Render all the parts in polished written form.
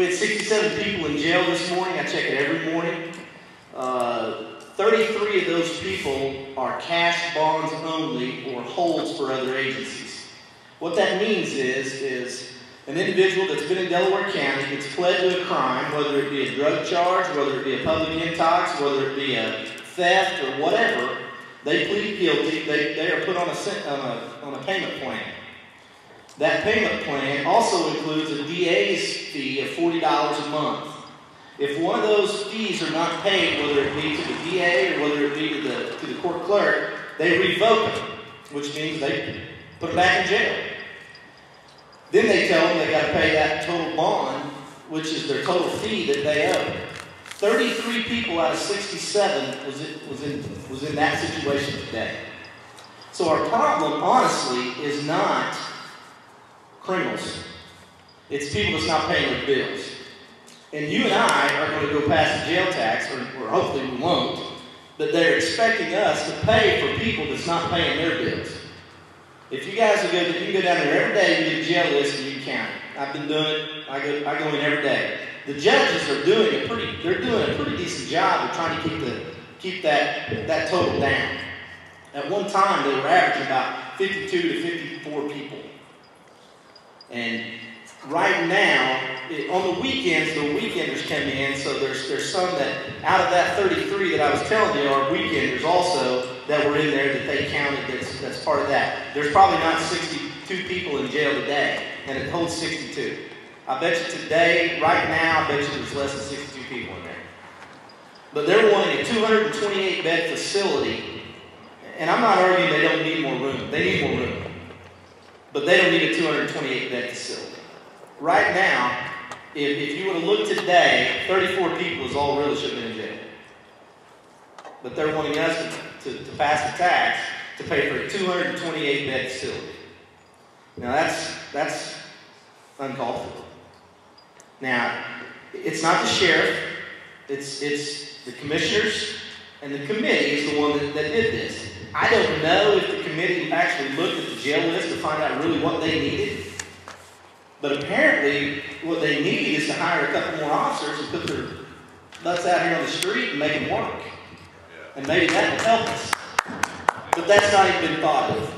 We had 67 people in jail this morning. I check it every morning. 33 of those people are cash bonds only or holds for other agencies. What that means is an individual that's been in Delaware County that's pled to a crime, whether it be a drug charge, whether it be a public intox, whether it be a theft or whatever, they plead guilty. They are put on a payment plan. That payment plan also includes a DA's fee of $40 a month. If one of those fees are not paid, whether it be to the DA or whether it be to the court clerk, they revoke them, which means they put them back in jail. Then they tell them they got to pay that total bond, which is their total fee that they owe. 33 people out of 67 was in that situation today. So our problem, honestly, is not criminals. It's people that's not paying their bills. And you and I are going to go pass a jail tax, or hopefully we won't, but they're expecting us to pay for people that's not paying their bills. If you guys will you can go down there every day and get a jail list and you can count it. I've been doing it. I go in every day. The judges are doing a pretty decent job of trying to keep that total down. At one time, they were averaging about 52 to 54 people. And right now, on the weekends, the weekenders come in, so there's some that, out of that 33 that I was telling you, are weekenders also that were in there that they counted that's part of that. There's probably not 62 people in jail today, and it holds 62. I bet you today, right now, I bet you there's less than 62 people in there. But they're wanting a 228-bed facility, and I'm not arguing they don't need more room. They need more room. But they don't need a 228-bed facility. Right now, if you were to look today, 34 people is all really should have been in jail. But they're wanting us to pass a tax to pay for a 228-bed facility. Now that's uncalled for. Now, it's not the sheriff, it's the commissioners, and the committee is the one that did this. I don't know if the committee actually looked at the jail list to find out really what they needed. But apparently, what they need is to hire a couple more officers and put their butts out here on the street and make them work. And maybe that will help us. But that's not even been thought of.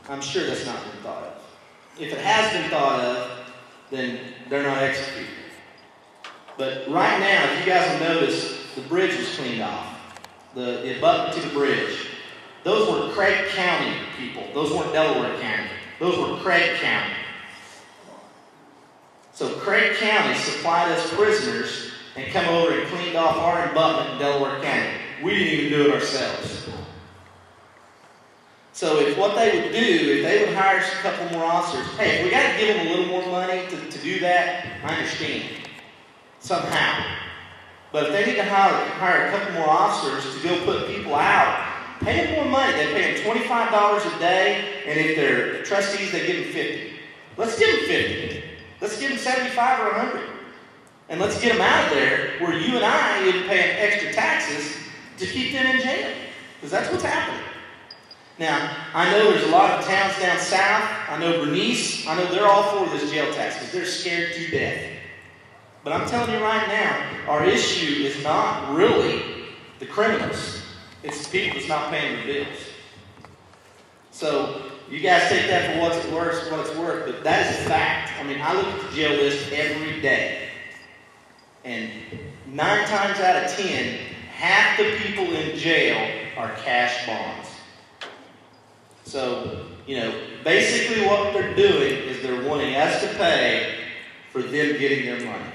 I'm sure that's not been thought of. If it has been thought of, then they're not executed. But right now, if you guys will notice, the bridge was cleaned off. The abutment to the bridge. Those were Craig County people. Those weren't Delaware County. Those were Craig County. So Craig County supplied us prisoners and come over and cleaned off our abutment in Delaware County. We didn't even do it ourselves. So if what they would do, if they would hire a couple more officers, hey, if we got to give them a little more money to do that, I understand. Somehow. But if they need to hire a couple more officers to go put people out, pay them more money. They pay them $25 a day, and if they're trustees, they give them $50. Let's give them $50. Let's give them $75 or $100. And let's get them out of there where you and I even paying extra taxes to keep them in jail. Because that's what's happening. Now, I know there's a lot of towns down south. I know Bernice. I know they're all for this jail tax because they're scared to death. But I'm telling you right now, our issue is not really the criminals. It's the people that's not paying their bills. So, you guys take that for what it's worth, but that is a fact. I mean, I look at the jail list every day. And 9 times out of 10, half the people in jail are cash bonds. So, basically what they're doing is they're wanting us to pay for them getting their money.